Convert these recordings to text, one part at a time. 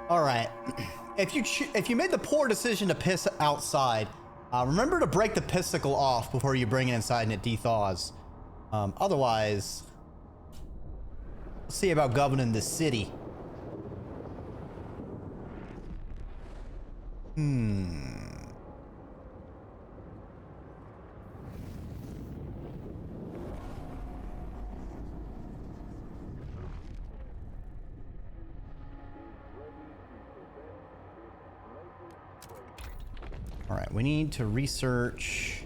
All right. If you made the poor decision to piss outside, remember to break the pissicle off before you bring it inside and it dethaws. Otherwise, let's see about governing this city. All right, we need to research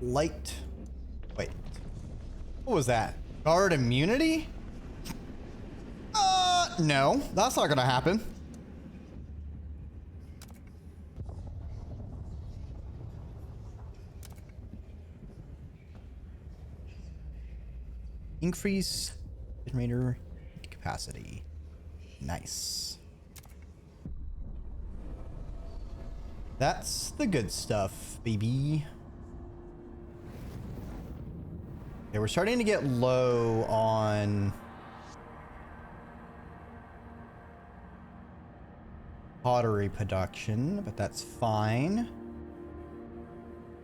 light. Wait, what was that? Guard immunity? No, that's not gonna happen. Increase generator capacity. Nice. That's the good stuff, baby. Okay, we're starting to get low on pottery production, but that's fine.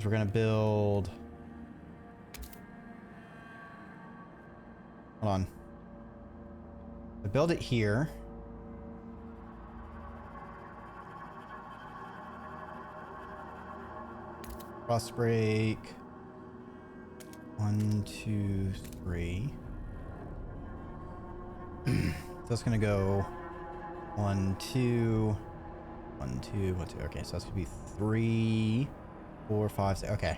We're gonna build. Hold on. I build it here. Frost break. 1, 2, 3. So it's gonna go 1, 2, 1, 2, 1, 2. Okay, so that's gonna be 3, 4, 5, 6. Okay.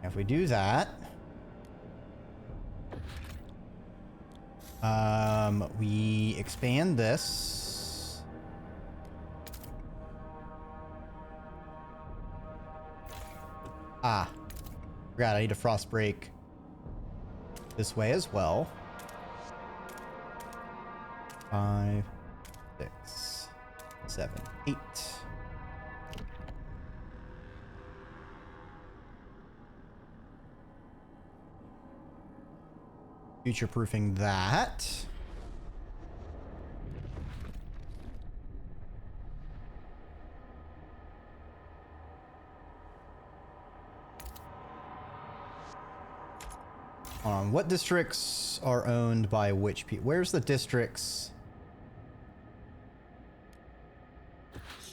If we do that, we expand this. Forgot I need a frost break this way as well. 5, 6, 7, 8. Future-proofing that. What districts are owned by which people? Where's the districts?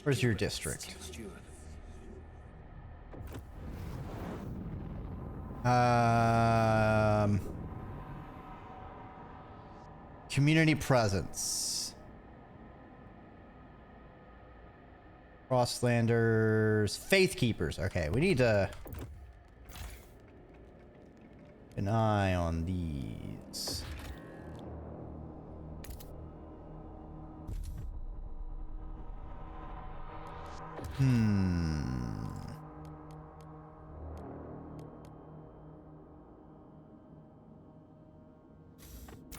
Where's your district? Community presence. Frostlanders. Faith keepers. Okay, we need to keep an eye on these.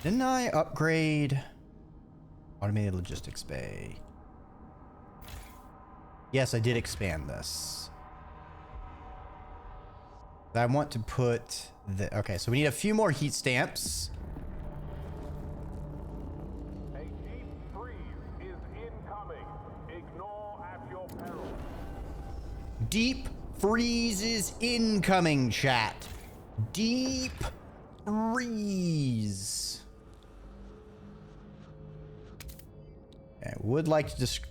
Didn't I upgrade automated logistics bay? Yes, I did expand this. I want to put the... Okay, so we need a few more heat stamps. A deep freeze is incoming. Ignore at your peril. Deep freeze is incoming, chat. Deep freeze. I would like to just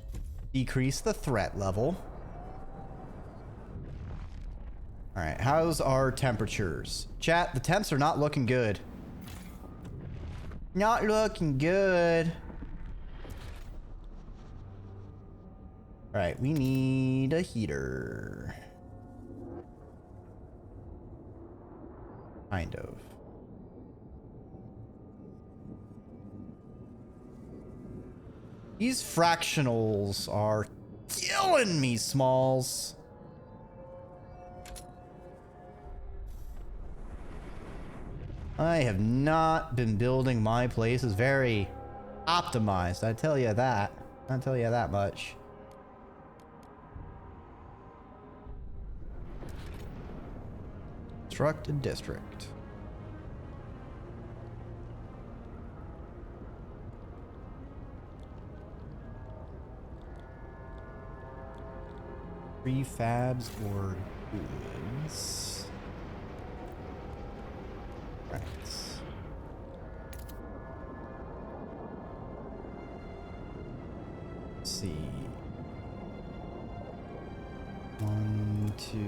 decrease the threat level. All right, how's our temperatures? Chat, the temps are not looking good. Not looking good. All right, we need a heater. Kind of. These fractionals are killing me, Smalls. I have not been building my places very optimized. I tell you that. I tell you that much. Construct a district. Prefabs or goods. Right. Let's see. 1, 2,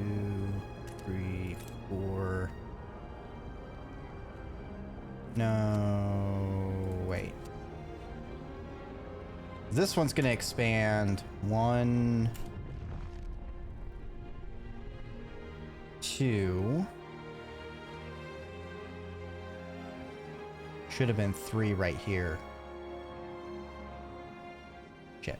3, 4. No, wait. This one's gonna expand 1, 2. Should have been 3 right here. Shit.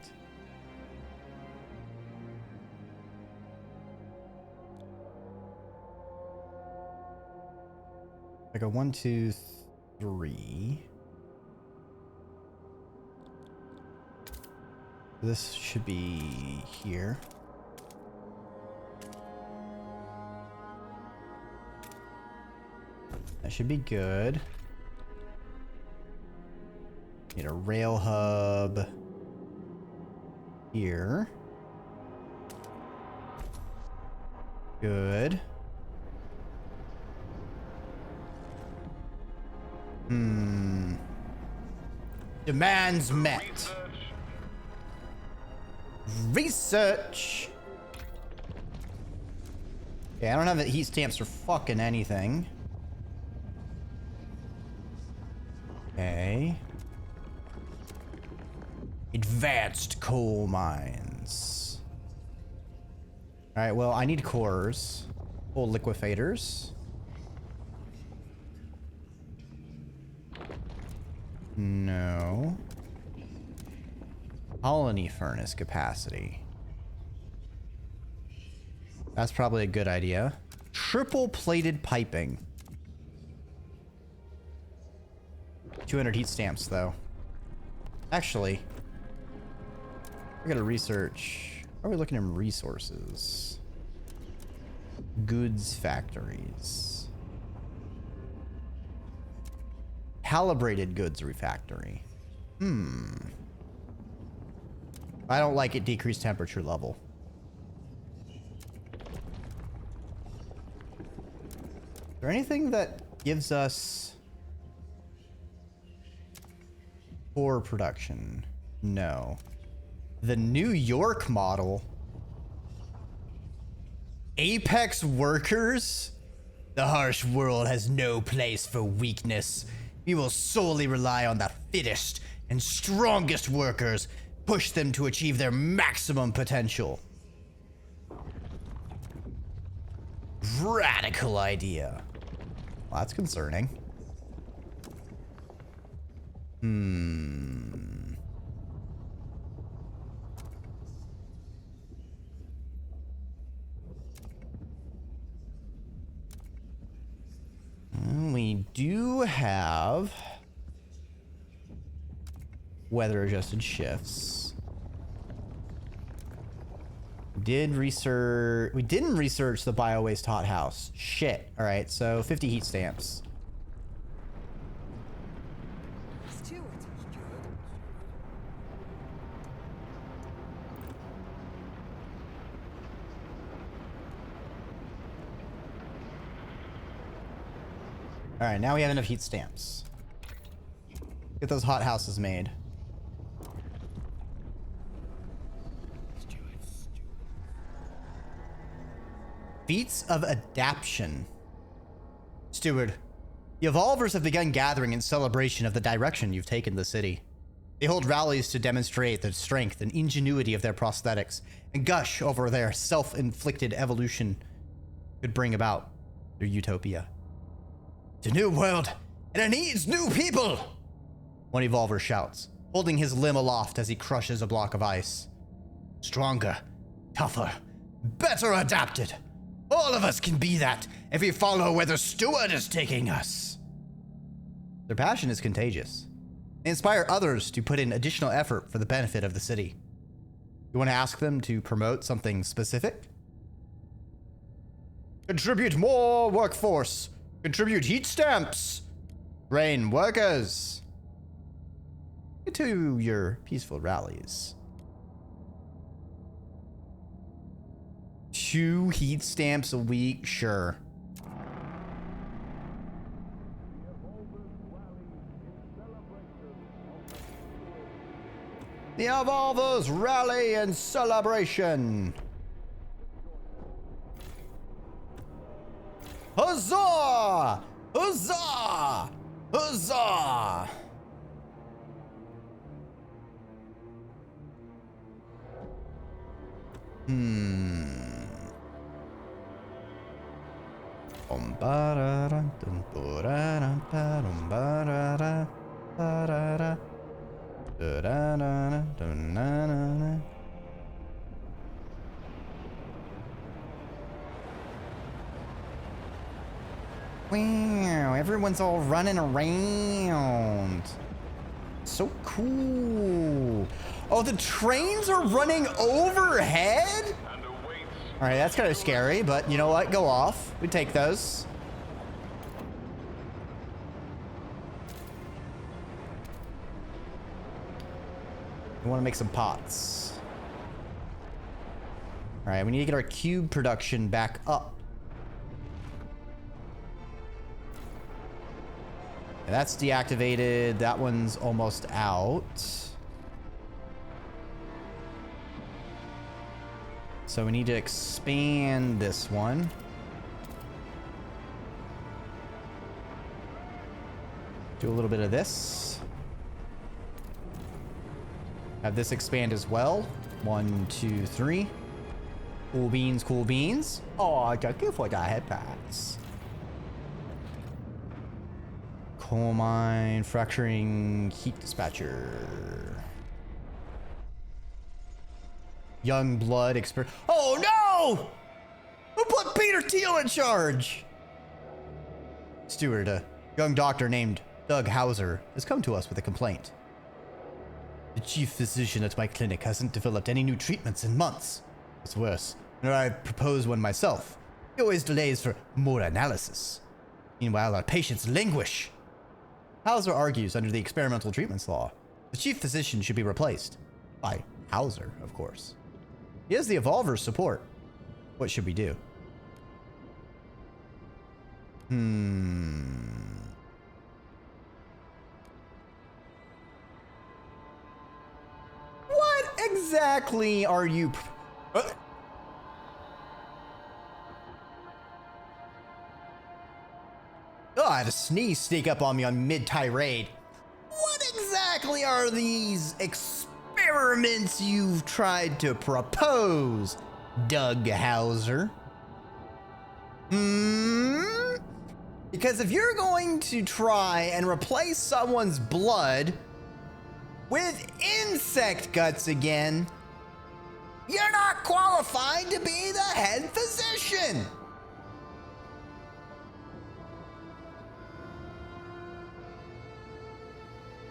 I go 1, 2, 3. This should be here. That should be good. Need a rail hub here. Good. Demands met. Research. Yeah, I don't have the heat stamps for fucking anything. Okay. Advanced coal mines. Alright, well, I need cores. Coal liquidators. No. Colony furnace capacity. That's probably a good idea. Triple plated piping. 200 heat stamps, though. Actually, I gotta research. Are we looking at resources? Goods factories. Calibrated goods refactory. I don't like it. Decreased temperature level. Is there anything that gives us core production? No. The New York model. Apex workers? The harsh world has no place for weakness. We will solely rely on the fittest and strongest workers. Push them to achieve their maximum potential. Radical idea. Well, that's concerning. We do have weather adjusted shifts. We didn't research the bio waste hothouse. Shit. All right, so 50 heat stamps. All right, now we have enough heat stamps. Get those hot houses made. Feats of adaption. Steward, the Evolvers have begun gathering in celebration of the direction you've taken the city. They hold rallies to demonstrate the strength and ingenuity of their prosthetics and gush over their self-inflicted evolution could bring about their utopia. It's a new world, and it needs new people! One Evolver shouts, holding his limb aloft as he crushes a block of ice. Stronger, tougher, better adapted. All of us can be that if we follow where the steward is taking us. Their passion is contagious. They inspire others to put in additional effort for the benefit of the city. You want to ask them to promote something specific? Contribute more workforce. Contribute heat stamps. Train workers. Get to your peaceful rallies. 2 heat stamps a week? Sure. The Evolvers rally in celebration. Huzzah! Huzzah! Huzzah! Wow, everyone's all running around. So cool. Oh, the trains are running overhead? All right, that's kind of scary, but you know what? Go off. We take those. We want to make some pots. All right, we need to get our cube production back up. And that's deactivated. That one's almost out. So we need to expand this one. Do a little bit of this. Have this expand as well. 1, 2, 3. Cool beans, cool beans. Oh, thank you for the head packs. Coal mine, fracturing, heat dispatcher. Young blood experience. Oh no! Who put Peter Thiel in charge? Steward, a young doctor named Doug Hauser, has come to us with a complaint. The chief physician at my clinic hasn't developed any new treatments in months. What's worse, when I proposed one myself, he always delays for more analysis. Meanwhile, our patients languish. Hauser argues under the experimental treatments law, the chief physician should be replaced. By Hauser, of course. He has the Evolver's support. What should we do? What exactly are you... Oh, I had a sneeze sneak up on me on mid-tirade. What exactly are these experiments you've tried to propose, Doug Hauser? Because if you're going to try and replace someone's blood with insect guts again, you're not qualified to be the head physician.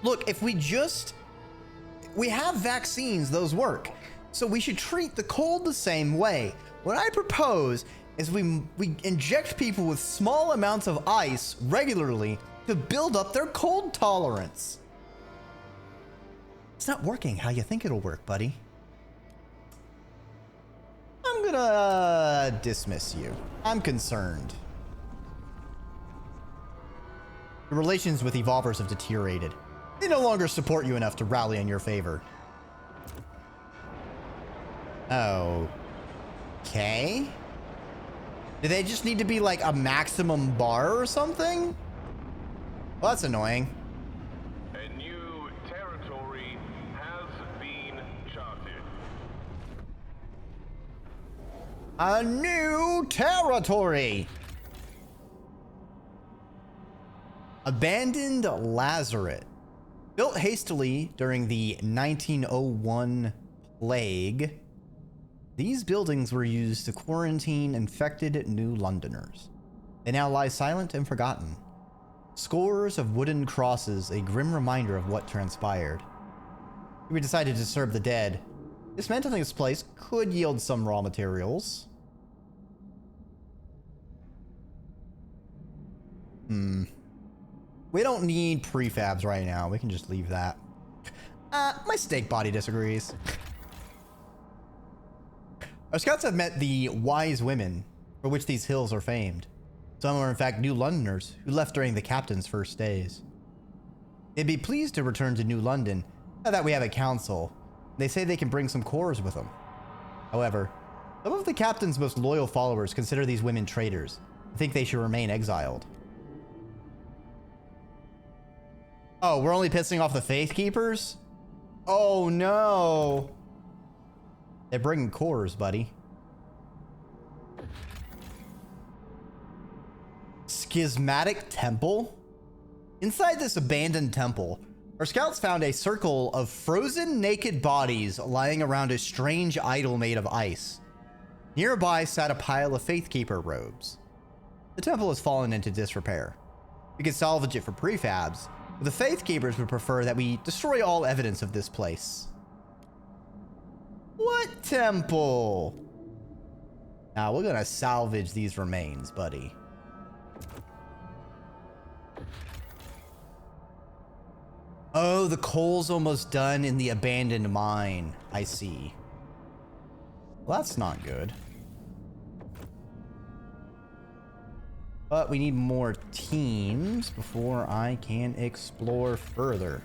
Look, if we have vaccines, those work. So we should treat the cold the same way. What I propose is we inject people with small amounts of ice regularly to build up their cold tolerance. It's not working how you think it'll work, buddy. I'm gonna dismiss you. I'm concerned. Your relations with Evolvers have deteriorated. They no longer support you enough to rally in your favor. Okay. Do they just need to be like a maximum bar or something? Well, that's annoying. A new territory has been charted. A new territory. Abandoned Lazaret. Built hastily during the 1901 plague, these buildings were used to quarantine infected New Londoners. They now lie silent and forgotten. Scores of wooden crosses, a grim reminder of what transpired. We decided to disturb the dead. Dismantling this place could yield some raw materials. We don't need prefabs right now. We can just leave that. My steak body disagrees. Our scouts have met the wise women for which these hills are famed. Some are in fact New Londoners who left during the captain's first days. They'd be pleased to return to New London now that we have a council. They say they can bring some cores with them. However, some of the captain's most loyal followers consider these women traitors and think they should remain exiled. Oh, we're only pissing off the Faith Keepers? Oh no! They're bringing cores, buddy. Schismatic Temple? Inside this abandoned temple, our scouts found a circle of frozen naked bodies lying around a strange idol made of ice. Nearby sat a pile of Faithkeeper robes. The temple has fallen into disrepair. We could salvage it for prefabs, but the Faithkeepers would prefer that we destroy all evidence of this place. What temple? Now we're gonna salvage these remains, buddy. Oh, the coal's almost done in the abandoned mine. I see. Well, that's not good. But we need more teams before I can explore further.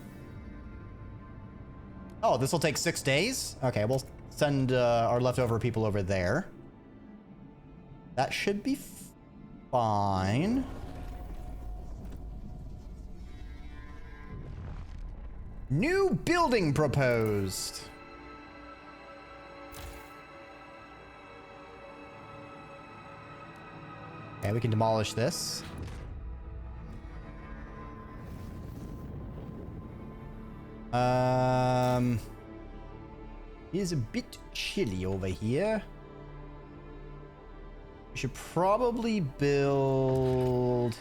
Oh, this will take 6 days? Okay, we'll send our leftover people over there. That should be fine. New building proposed. Okay, we can demolish this. It is a bit chilly over here. We should probably build...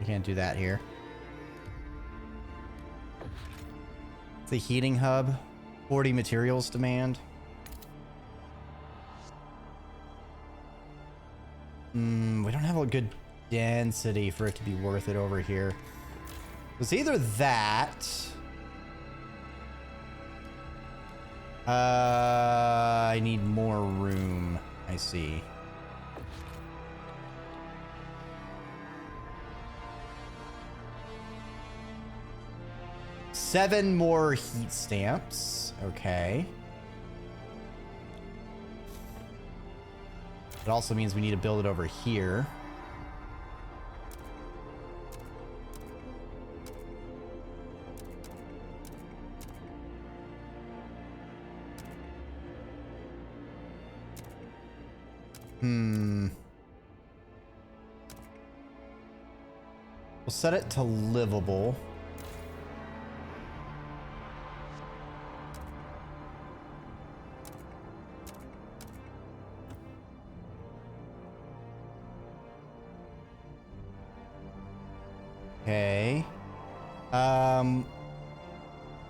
I can't do that here. The heating hub, 40 materials demand. We don't have a good density for it to be worth it over here. It's either that. I need more room. I see. Seven more heat stamps. Okay. It also means we need to build it over here. We'll set it to livable. Okay.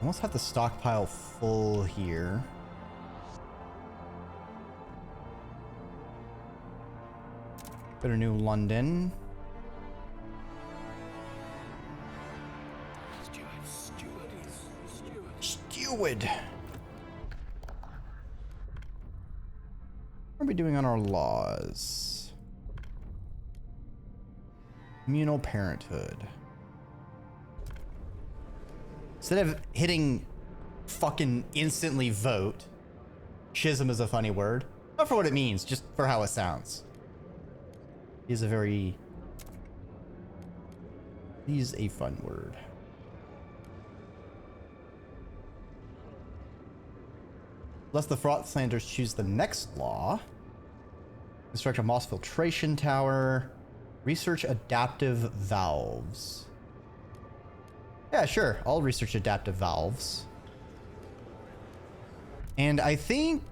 Almost have the stockpile full here. Go to New London. Steward. What are we doing on our laws? Communal parenthood. Instead of hitting fucking instantly vote, schism is a funny word. Not for what it means, just for how it sounds. Is a very... He's a fun word. Unless the Frostlanders choose the next law. Construct a moss filtration tower. Research adaptive valves. Yeah, sure. I'll research adaptive valves. And I think...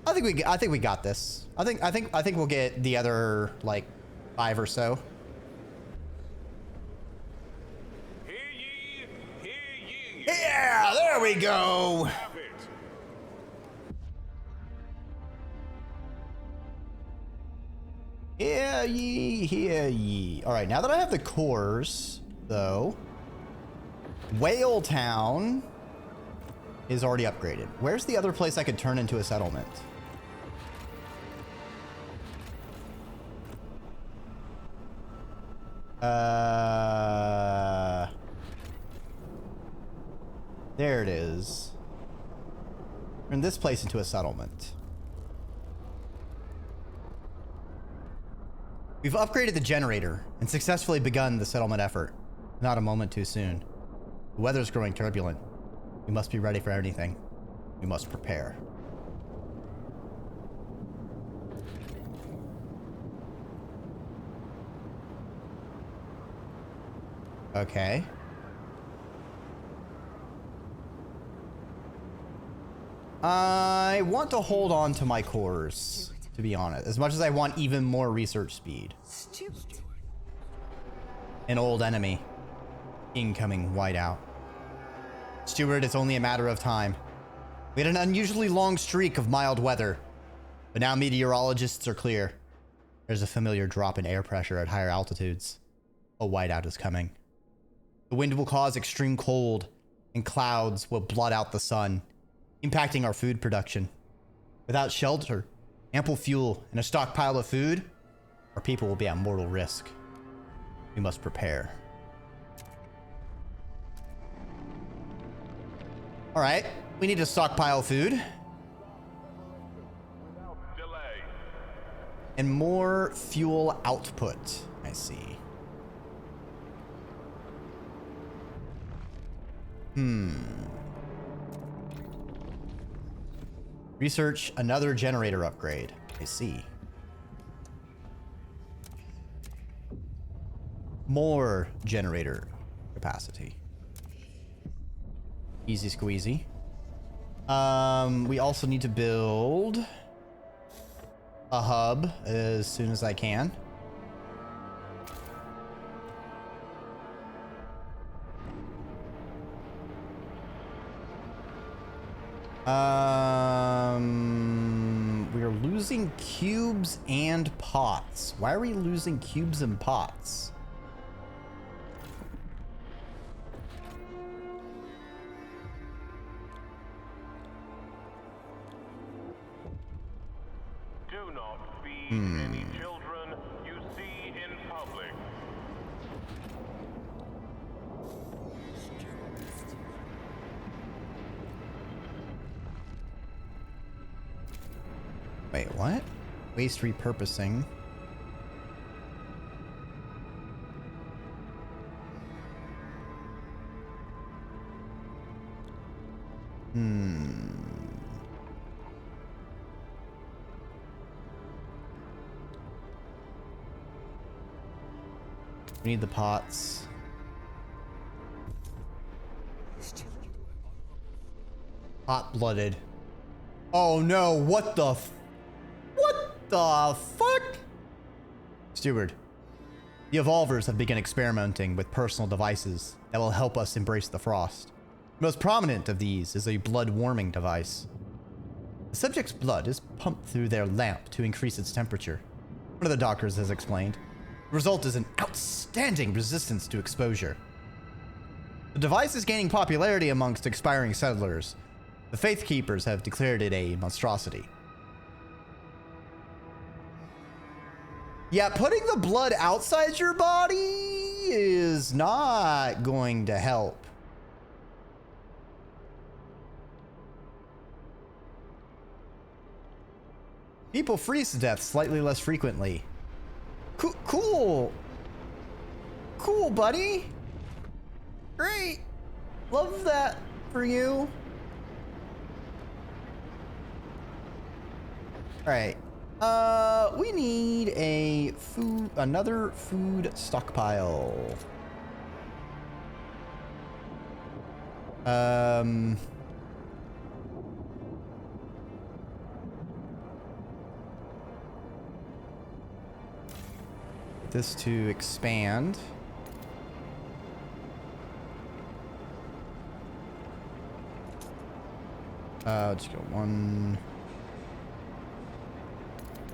I think we got this. I think we'll get the other like 5 or so. Hear ye, hear ye. Yeah, there we go. Have it. Hear ye, hear ye. All right, now that I have the cores, though, Whale Town is already upgraded. Where's the other place I could turn into a settlement? There it is. Turn this place into a settlement. We've upgraded the generator and successfully begun the settlement effort. Not a moment too soon. The weather's growing turbulent. We must be ready for anything. We must prepare. Okay. I want to hold on to my cores, to be honest, as much as I want even more research speed. An old enemy. Incoming whiteout. Steward, it's only a matter of time. We had an unusually long streak of mild weather, but now meteorologists are clear. There's a familiar drop in air pressure at higher altitudes. A whiteout is coming. The wind will cause extreme cold, and clouds will blot out the sun, impacting our food production. Without shelter, ample fuel, and a stockpile of food, our people will be at mortal risk. We must prepare. All right, we need to stockpile food. Without delay. And more fuel output, I see. Research another generator upgrade. I see. More generator capacity. Easy squeezy. We also need to build a hub as soon as I can. We are losing cubes and pots. Why are we losing cubes and pots? Do not feed any children you see in public. Wait, what? Waste repurposing. We need the pots. Hot-blooded. Oh no, what the fuck? Steward, the Evolvers have begun experimenting with personal devices that will help us embrace the frost. The most prominent of these is a blood-warming device. The subject's blood is pumped through their lamp to increase its temperature. One of the doctors has explained. The result is an outstanding resistance to exposure. The device is gaining popularity amongst expiring settlers. The Faith Keepers have declared it a monstrosity. Yeah, putting the blood outside your body is not going to help. People freeze to death slightly less frequently. Cool, buddy. Great. Love that for you. All right. We need another food stockpile. This to expand. Just go 1,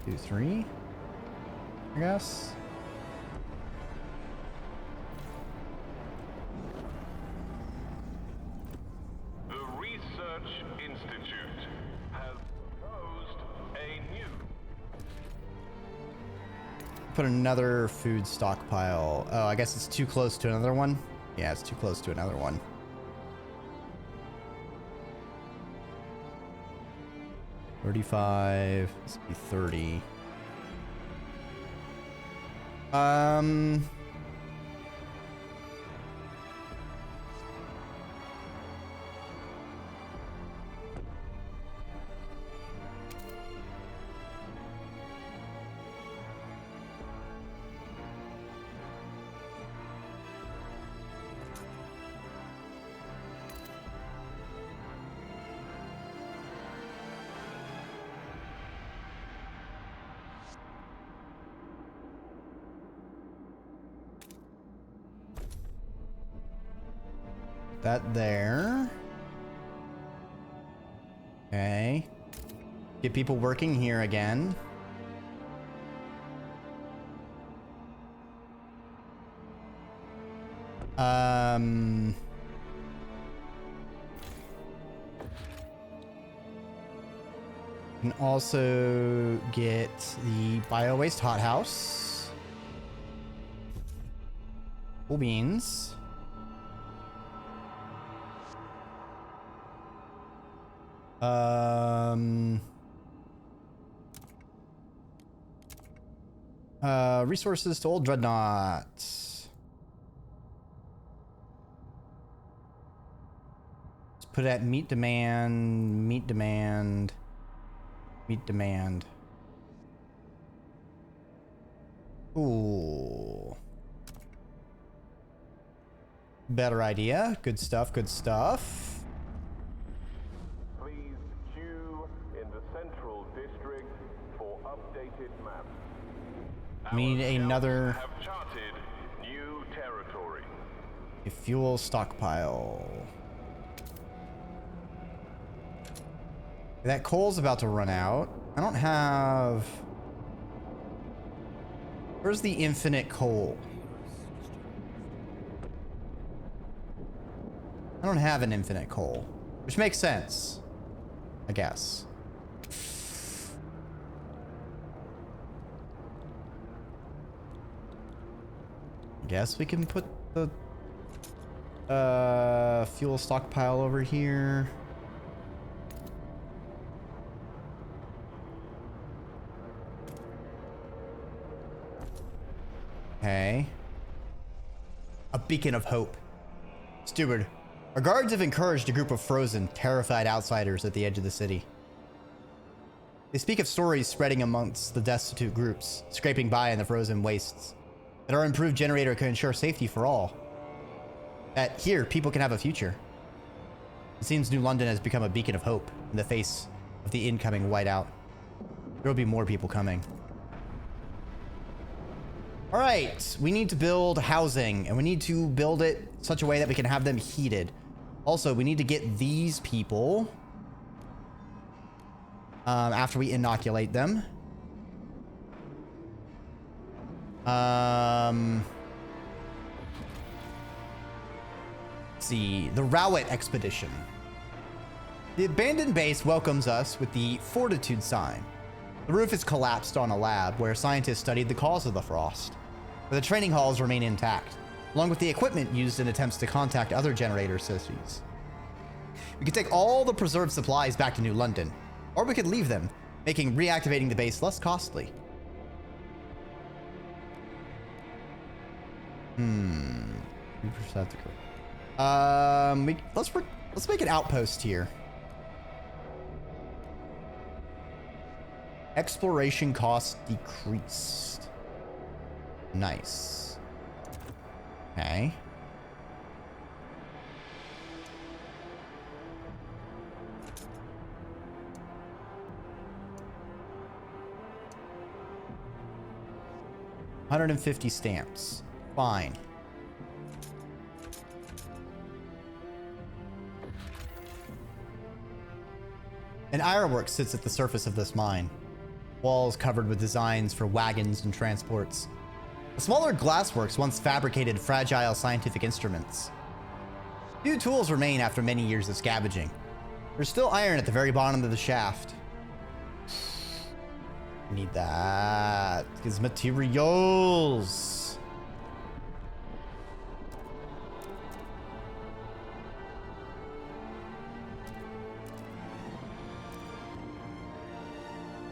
2, 3. I guess. The Research Institute has proposed a new Put another food stockpile. Oh, I guess it's too close to another one. Yeah, it's too close to another one. $35. This would be 30. That there. Okay. Get people working here again. Can also get the bio-waste hothouse. Cool beans. Resources to old dreadnought. Let's put it at meat demand, meat demand, meat demand. Ooh. Better idea. Good stuff, good stuff. Please queue in the Central District for updated maps. We need another Have charted new territory. a fuel stockpile. That coal's about to run out. I don't have... Where's the infinite coal? I don't have an infinite coal, which makes sense, I guess. Guess we can put the fuel stockpile over here. Okay. A beacon of hope. Steward, our guards have encouraged a group of frozen, terrified outsiders at the edge of the city. They speak of stories spreading amongst the destitute groups, scraping by in the frozen wastes. That our improved generator can ensure safety for all. That here, people can have a future. It seems New London has become a beacon of hope in the face of the incoming whiteout. There will be more people coming. All right, we need to build housing, and we need to build it such a way that we can have them heated. Also, we need to get these people after we inoculate them. Let's see, the Rowett expedition. The abandoned base welcomes us with the Fortitude sign. The roof is collapsed on a lab where scientists studied the cause of the frost, but the training halls remain intact, along with the equipment used in attempts to contact other generator cities. We could take all the preserved supplies back to New London, or we could leave them, making reactivating the base less costly. Let's make an outpost here. Exploration costs decreased. Nice. Okay. $150 stamps. Fine. An ironwork sits at the surface of this mine. Walls covered with designs for wagons and transports. The smaller glassworks once fabricated fragile scientific instruments. Few tools remain after many years of scavenging. There's still iron at the very bottom of the shaft. Need that. It's materials.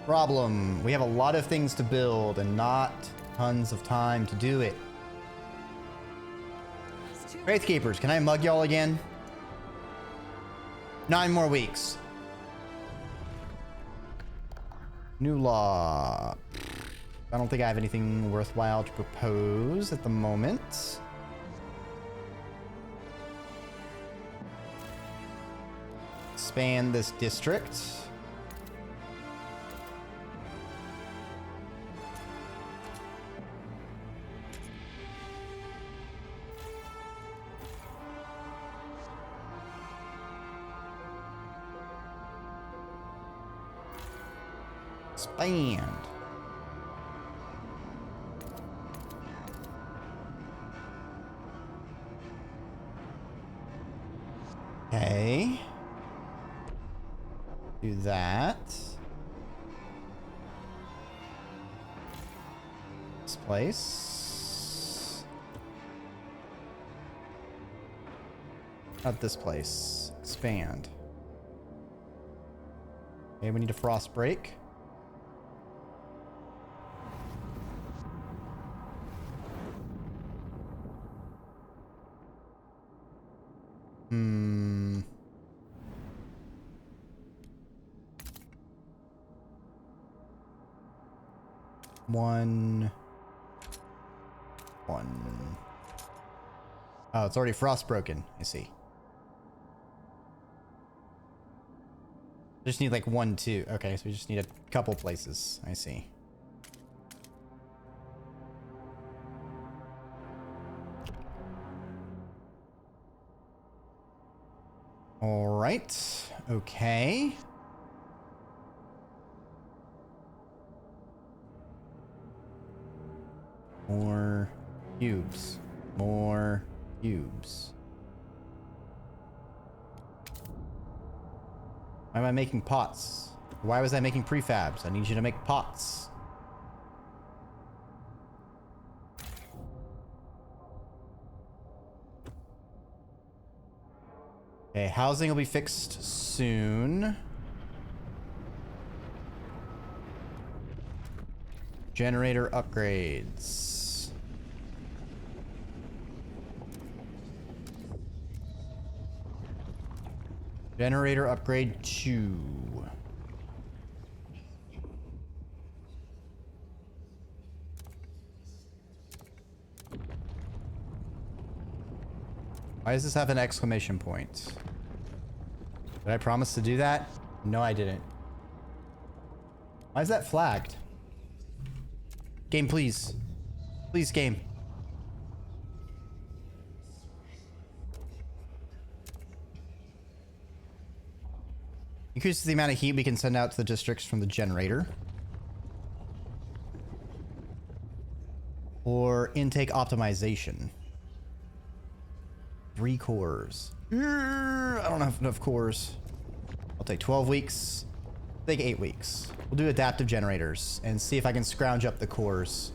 Problem. We have a lot of things to build and not tons of time to do it. Wraithkeepers, can I mug y'all again? 9 more weeks. New law. I don't think I have anything worthwhile to propose at the moment. Expand this district. Expand. Okay. Do that. This place. Not this place. Expand. Okay, we need a frost break. One. Oh, it's already frost broken. I see. Just need like 1, 2. Okay, so we just need a couple places. I see. All right. Okay. More cubes. More cubes. Why am I making pots? Why was I making prefabs? I need you to make pots. Okay, housing will be fixed soon. Generator upgrades. Generator upgrade 2. Why does this have an exclamation point? Did I promise to do that? No, I didn't. Why is that flagged? Game, please. Please, game. Increases the amount of heat we can send out to the districts from the generator. Or intake optimization. 3 cores. I don't have enough cores. I'll take 12 weeks. Take 8 weeks. We'll do adaptive generators and see if I can scrounge up the cores.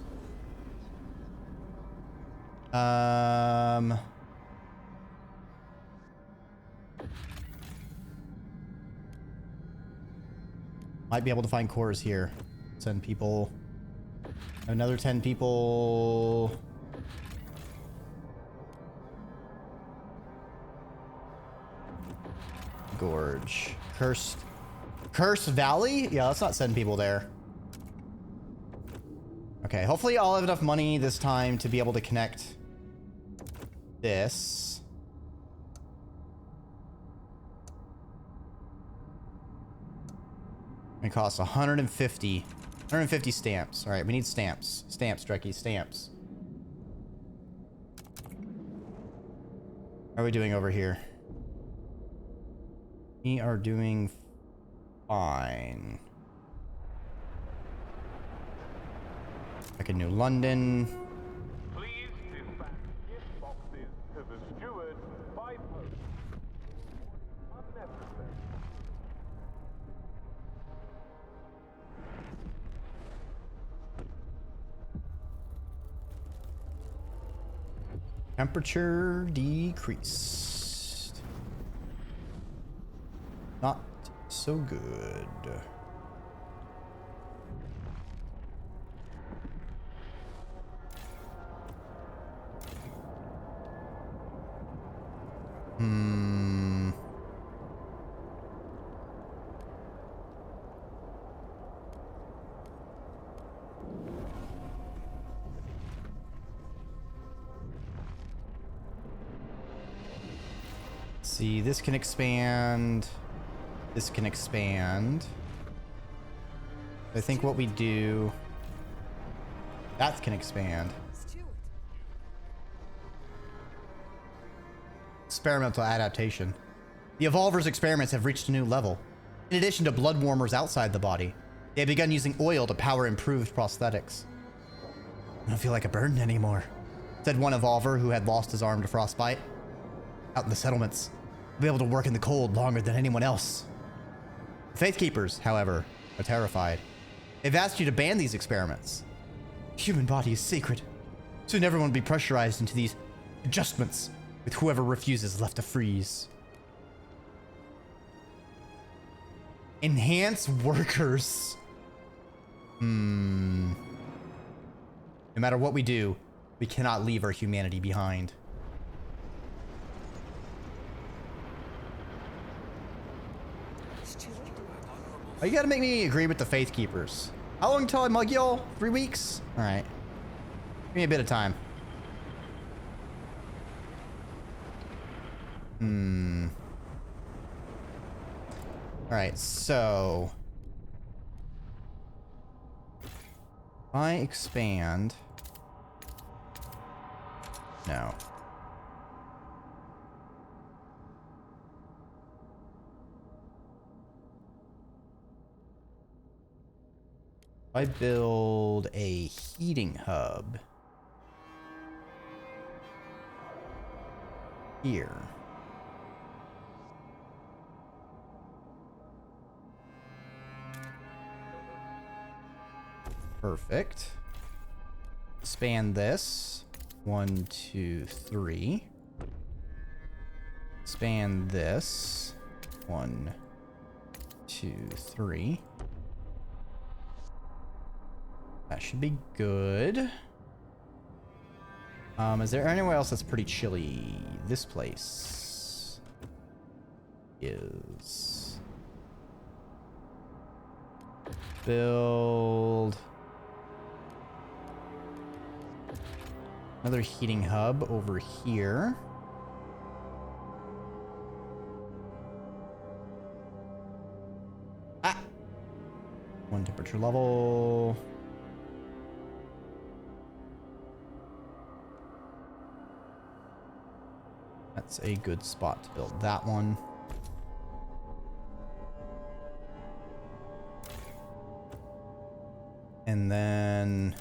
Might be able to find cores here. 10 people. Another 10 people. Gorge. Cursed Valley? Yeah, let's not send people there. Okay, hopefully I'll have enough money this time to be able to connect this. It costs 150 stamps. All right, we need stamps. Stamps, Dreki, stamps. How are we doing over here? We are doing fine. Like a New London. Please dispatch gift boxes to the steward by post. Unnecessary. Temperature decreased. Not so good. See, this can expand. This can expand. I think what we do... That can expand. Experimental adaptation. The Evolver's experiments have reached a new level. In addition to blood warmers outside the body, they have begun using oil to power improved prosthetics. I don't feel like a burden anymore, said one Evolver who had lost his arm to frostbite. Out in the settlements, I'll be able to work in the cold longer than anyone else. The Faith Keepers, however, are terrified. They've asked you to ban these experiments. The human body is sacred. Soon everyone will be pressurized into these adjustments, with whoever refuses left to freeze. Enhance workers. No matter what we do, we cannot leave our humanity behind. Oh, you gotta make me agree with the Faith Keepers. How long until I mug y'all? 3 weeks? Alright. Give me a bit of time. Alright, so... If I expand... No. I build a heating hub here. Perfect. Expand this. 1, 2, 3. Expand this. 1, 2, 3. That should be good. Is there anywhere else that's pretty chilly? This place is. Build another heating hub over here. Ah! 1 temperature level. That's a good spot to build that one. And then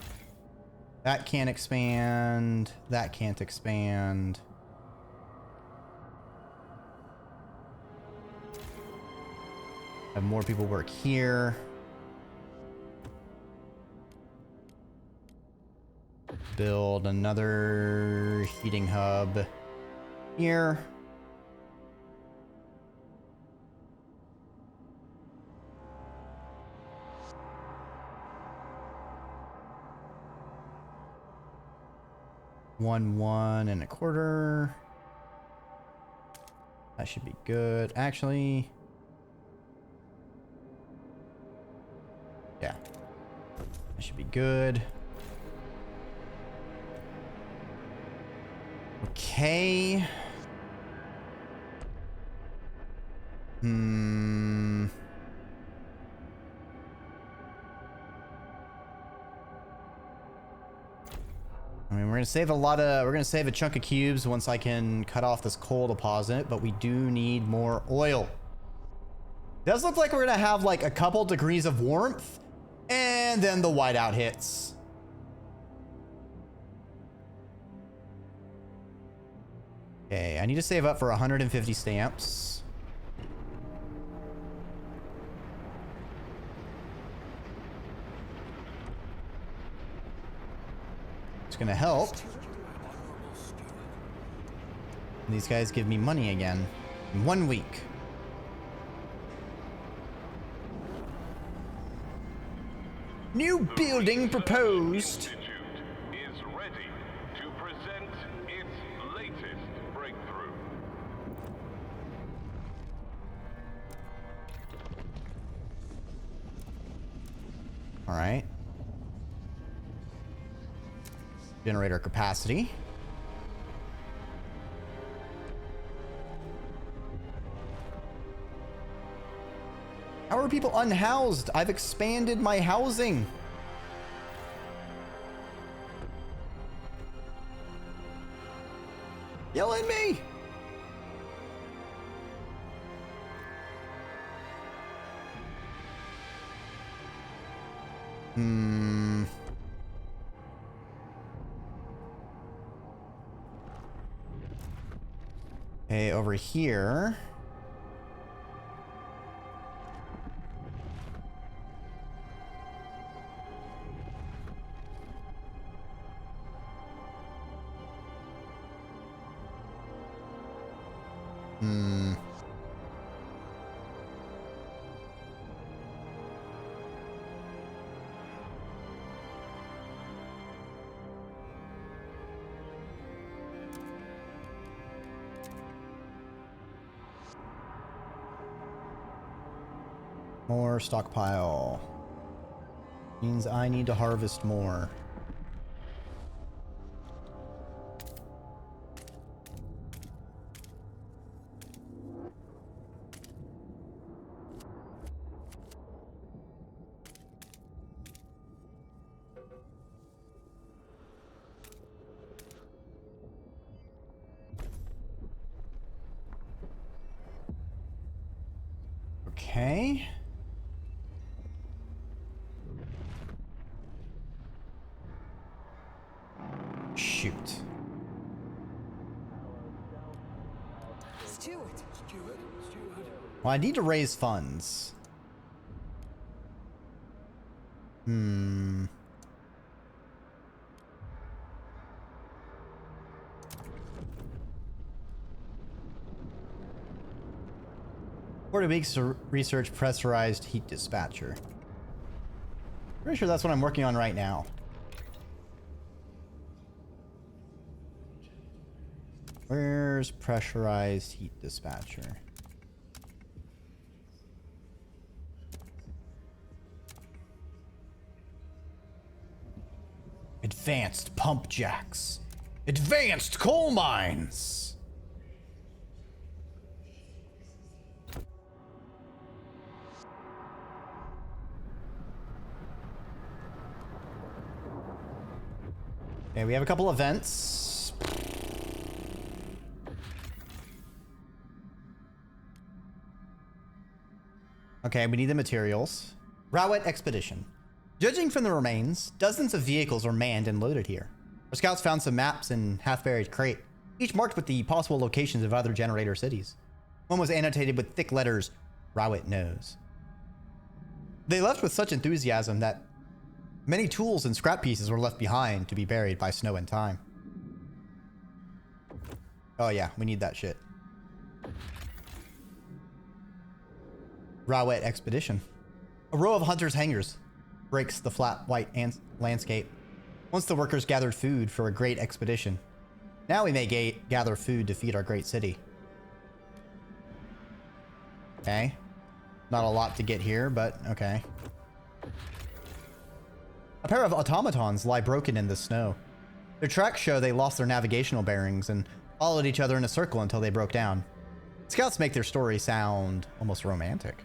that can't expand. That can't expand. Have more people work here. Build another heating hub here. One and a quarter. That should be good. Actually, yeah, that should be good. Okay. I mean, we're gonna save a chunk of cubes once I can cut off this coal deposit, but we do need more oil. Does look like we're gonna have like a couple degrees of warmth, and then the whiteout hits. Okay, I need to save up for 150 stamps. It's gonna help. And these guys give me money again in 1 week. New building proposed. Institute is ready to present its latest breakthrough. All right. Generator capacity. How are people unhoused? I've expanded my housing. Yell at me. Okay, over here. More stockpile. Means I need to harvest more. Okay. Shoot. Steward. Well, I need to raise funds. For to make research pressurized heat dispatcher. Pretty sure that's what I'm working on right now. Where's pressurized heat dispatcher? Advanced pump jacks. Advanced coal mines. Okay, we have a couple events. Okay, we need the materials. Rawet Expedition. Judging from the remains, dozens of vehicles were manned and loaded here. Our scouts found some maps in half-buried crate, each marked with the possible locations of other generator cities. One was annotated with thick letters, Rawet knows. They left with such enthusiasm that many tools and scrap pieces were left behind to be buried by snow and time. Oh yeah, we need that shit. Rawet Expedition. A row of hunters' hangars breaks the flat white landscape. Once the workers gathered food for a great expedition. Now we may gather food to feed our great city. Okay. Not a lot to get here, but okay. A pair of automatons lie broken in the snow. Their tracks show they lost their navigational bearings and followed each other in a circle until they broke down. Scouts make their story sound almost romantic.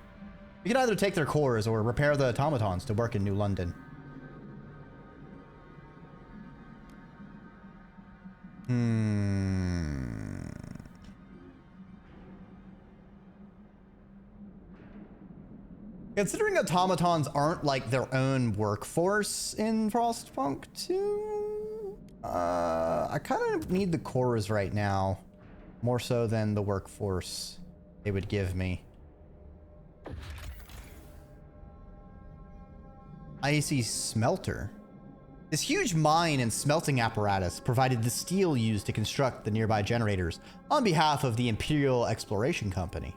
We can either take their cores or repair the automatons to work in New London. Considering automatons aren't like their own workforce in Frostpunk 2, I kind of need the cores right now. More so than the workforce they would give me. Icy smelter. This huge mine and smelting apparatus provided the steel used to construct the nearby generators on behalf of the Imperial Exploration Company.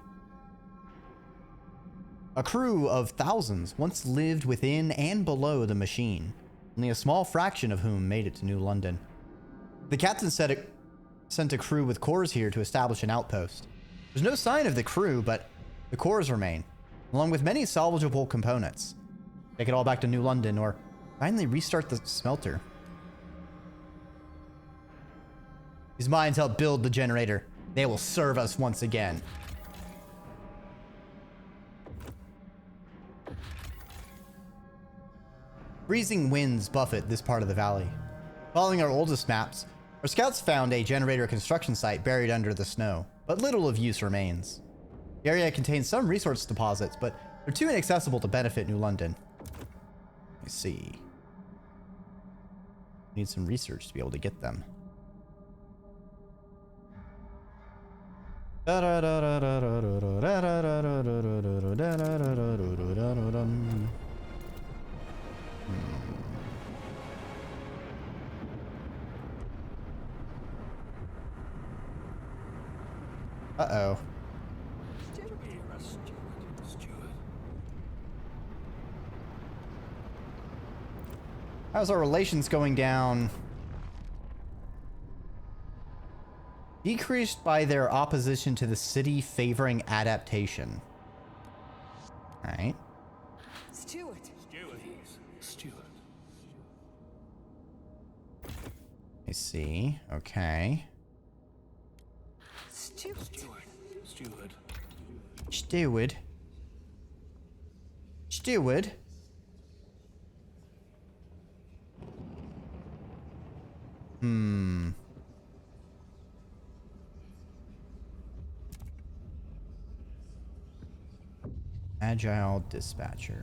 A crew of thousands once lived within and below the machine, only a small fraction of whom made it to New London. The captain sent a crew with cores here to establish an outpost. There's no sign of the crew, but the cores remain, along with many salvageable components. Take it all back to New London or finally restart the smelter. These mines help build the generator. They will serve us once again. Freezing winds buffet this part of the valley. Following our oldest maps, our scouts found a generator construction site buried under the snow, but little of use remains. The area contains some resource deposits, but they're too inaccessible to benefit New London. Let's see. Need some research to be able to get them. Uh-oh. How's our relations going down? Decreased by their opposition to the city favoring adaptation. Alright. Steward. I see. Okay. Steward. Agile dispatchers.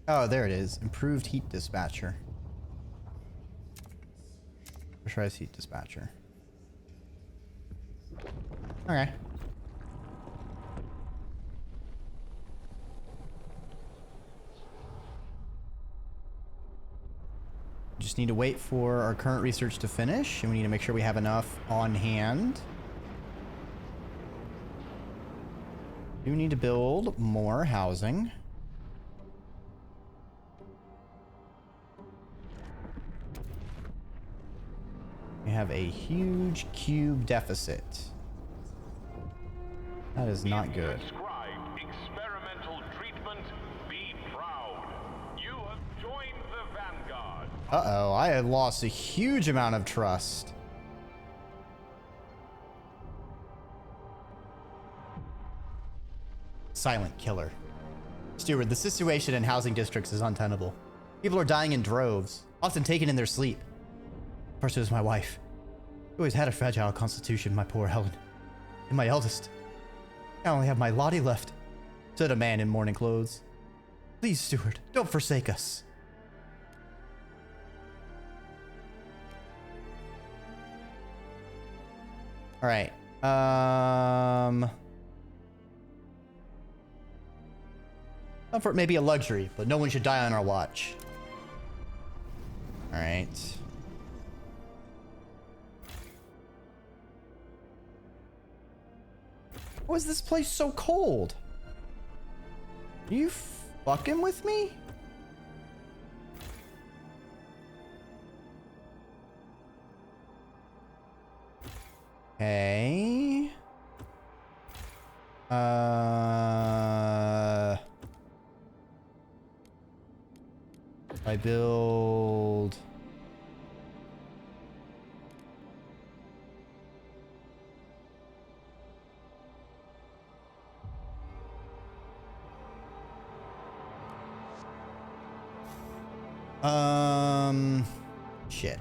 Oh, there it is. Improved heat dispatcher. Pressurized heat dispatcher. Okay. Just need to wait for our current research to finish, and we need to make sure we have enough on hand. Do need to build more housing. We have a huge cube deficit. That is not good. Prescribed experimental treatment. Be proud. You have joined the vanguard. Uh-oh, I had lost a huge amount of trust. Silent killer. Steward, the situation in housing districts is untenable. People are dying in droves, often taken in their sleep. First it was my wife. She always had a fragile constitution, my poor Helen. And my eldest. I only have my Lottie left, said a man in mourning clothes. Please, Steward, don't forsake us. All right. Comfort may be a luxury, but no one should die on our watch. All right. Why is this place so cold? Are you fucking with me? Okay. I build... Shit.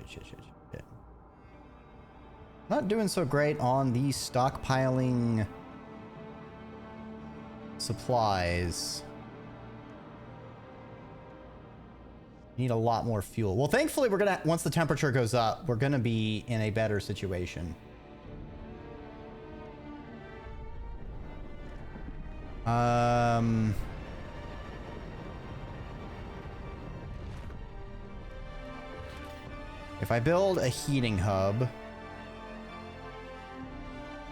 Shit. Not doing so great on the stockpiling supplies. Need a lot more fuel. Well, thankfully, we're gonna, once the temperature goes up, we're gonna be in a better situation. If I build a heating hub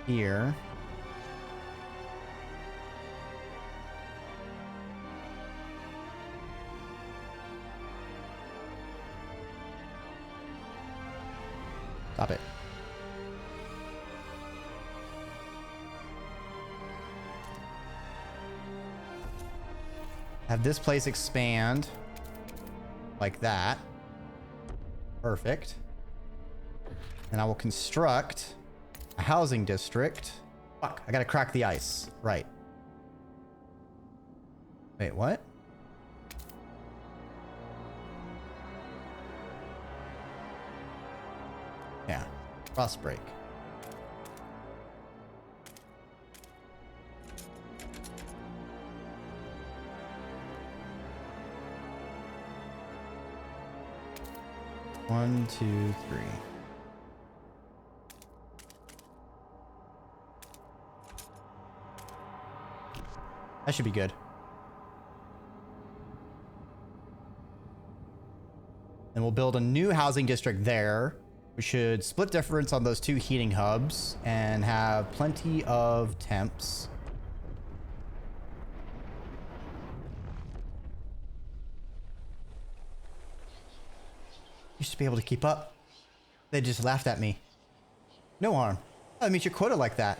here, stop it. Have this place expand like that. Perfect. And I will construct a housing district. Fuck, I gotta crack the ice. Right. Wait, what? Yeah, frost break. One, two, three. That should be good. And we'll build a new housing district there. We should split difference on those two heating hubs and have plenty of temps. Used to be able to keep up. They just laughed at me. No arm. I meet your quota like that.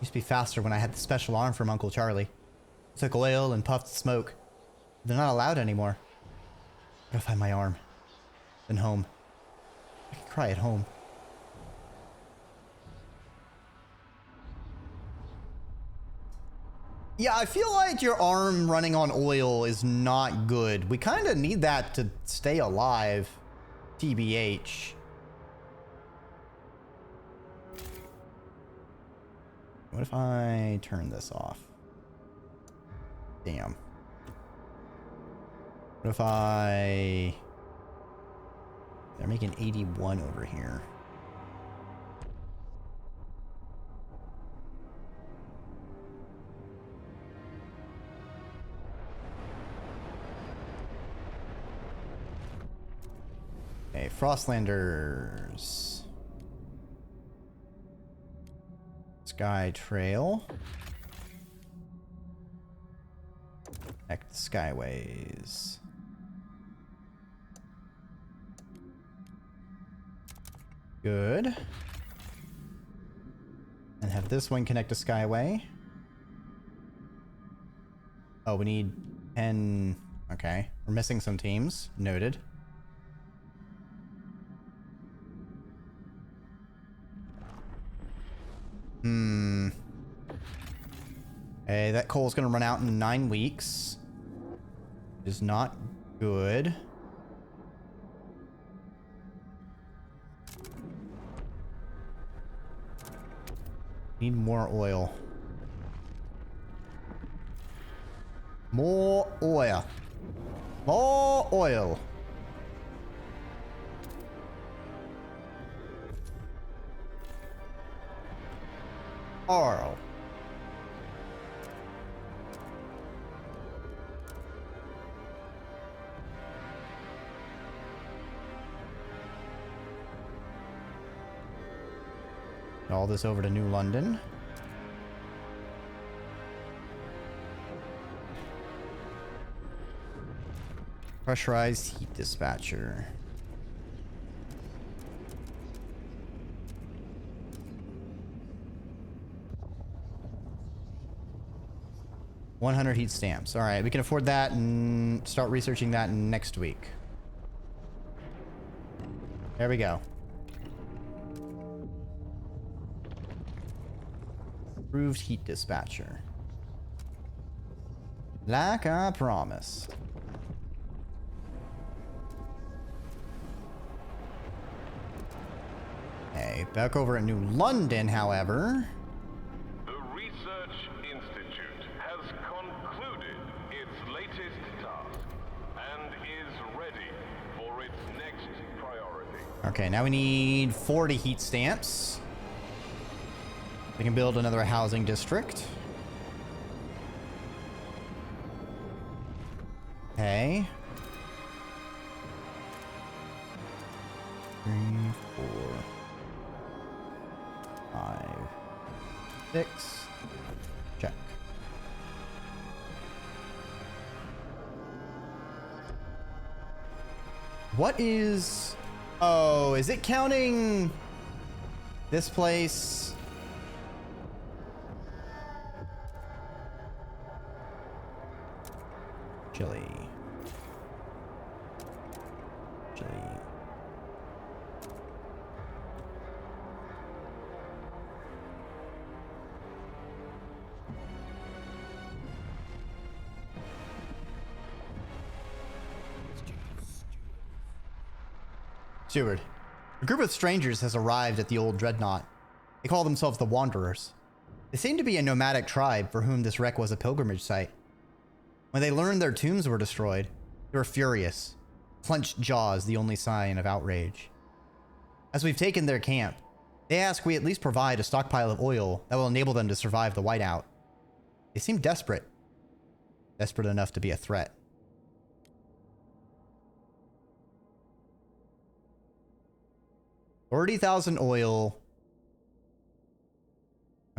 Used to be faster when I had the special arm from Uncle Charlie. Took oil and puffed smoke. They're not allowed anymore. Gotta find my arm. Then home. I can cry at home. Yeah, I feel like your arm running on oil is not good. We kind of need that to stay alive. TBH. What if I turn this off? Damn. What if I... They're making 81 over here. Okay, Frostlanders. Sky Trail. Connect the Skyways. Good. And have this one connect to Skyway. Oh, we need 10. Okay. We're missing some teams. Noted. Hey, that coal's gonna run out in 9 weeks. Is not good. Need more oil. More oil. More oil. Oil. All this over to New London. Pressurized heat dispatcher. $100 heat stamps. All right, we can afford that and start researching that next week. There we go. Approved heat dispatcher. Like I promised. Okay. Okay, back over at New London, however. The Research Institute has concluded its latest task and is ready for its next priority. Okay, now we need 40 heat stamps. We can build another housing district. Okay. 3, 4, 5, 6. Check. What is... Oh, is it counting this place? Chili. Chili. Steward, a group of strangers has arrived at the old dreadnought. They call themselves the Wanderers. They seem to be a nomadic tribe for whom this wreck was a pilgrimage site. When they learned their tombs were destroyed, they were furious, clenched jaws the only sign of outrage. As we've taken their camp, they ask we at least provide a stockpile of oil that will enable them to survive the whiteout. They seem desperate. Desperate enough to be a threat. $30,000 oil.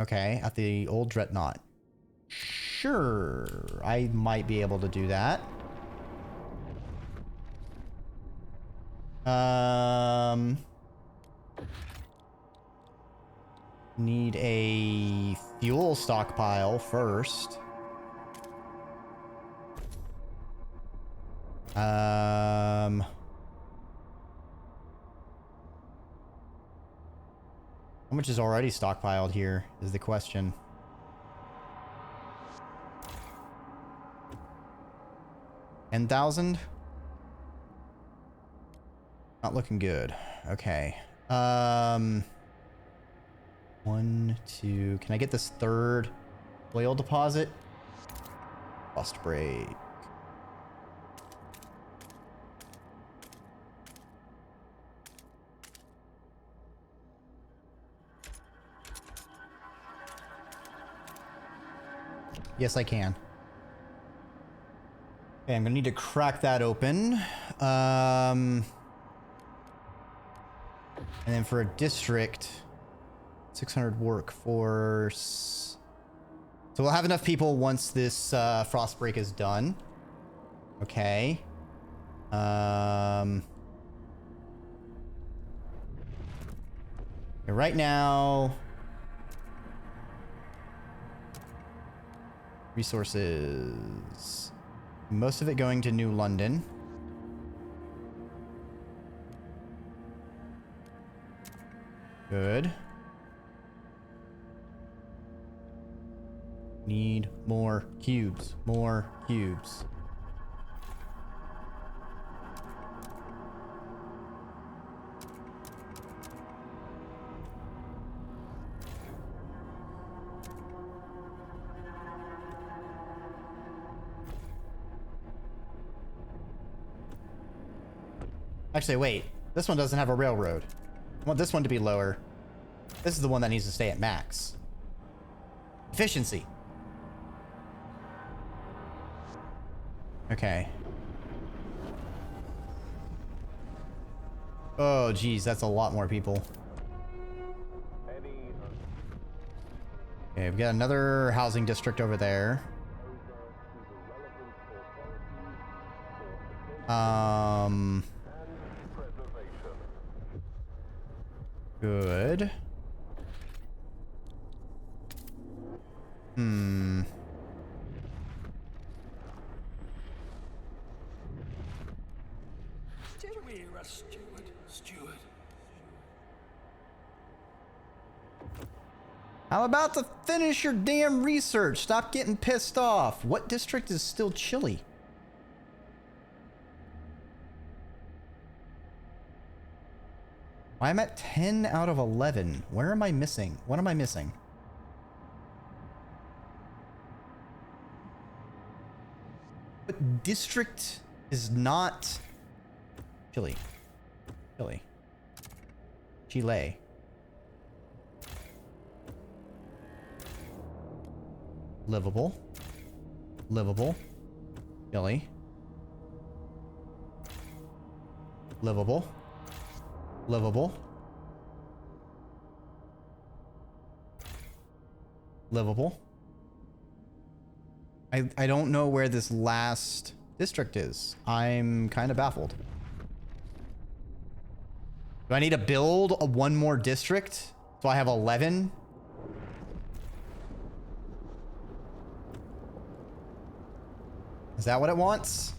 Okay, at the old dreadnought. Sure, I might be able to do that. Need a fuel stockpile first. How much is already stockpiled here is the question. $10,000? Not looking good. Okay. 1, 2. Can I get this third oil deposit? Bust break. Yes, I can. Okay, I'm gonna need to crack that open. And then for a district, 600 workforce. So we'll have enough people once this frost break is done. Okay. Okay, right now, resources. Most of it going to New London. Good. Need more cubes. More cubes. Actually, wait. This one doesn't have a railroad. I want this one to be lower. This is the one that needs to stay at max. Efficiency. Okay. Oh, geez, that's a lot more people. Okay, we've got another housing district over there. Good. I'm about to finish your damn research. Stop getting pissed off. What district is still chilly? I'm at 10 out of 11. Where am I missing? What am I missing? But district is not Chile. Chile. Chile. Livable. Livable. Chile. Livable. Livable. Livable. I don't know where this last district is. I'm kind of baffled. Do I need to build one more district so I have 11? Is that what it wants?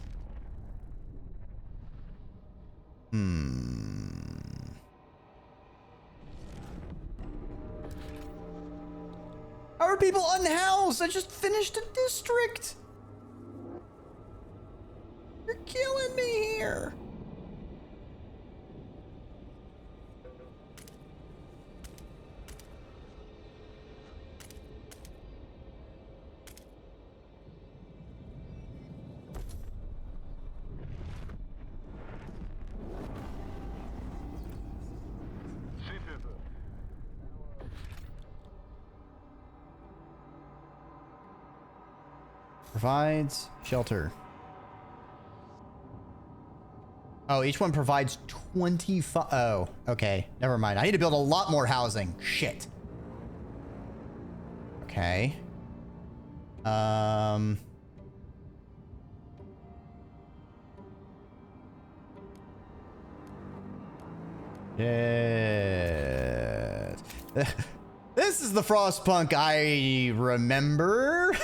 How are people unhoused? I just finished a district. You're killing me here. Provides shelter. Oh, each one provides 25. Oh, okay. Never mind. I need to build a lot more housing. Shit. Okay. Yes. This is the Frostpunk I remember.